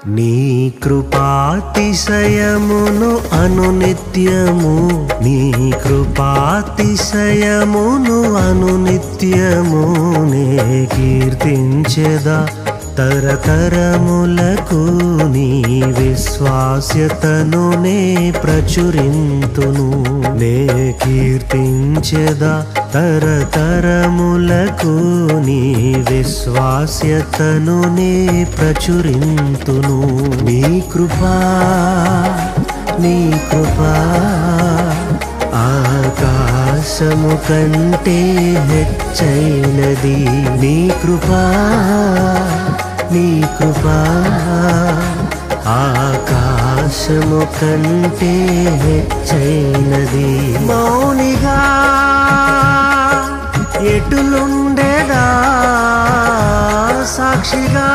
నీ కృపాతిశయమును అనునిత్యము, నీ కృపాతిశయమును అనునిత్యము నే కీర్తించెదా తరతరములకు. నీ విశ్వాస్యతను నే ప్రచురింతును, నే కీర్తించెదా తరతరములకు. నీ విశ్వాస్యతను నే ప్రచురింతును. నీ కృపా, నీ కృపా ఆకాశము కంటే హెచ్చైనది. నీ కృపా, నీ కృపా ఆకాశము కంటే హెచ్చైనది. మౌనిగా ఎటులుండేదా, సాక్షిగా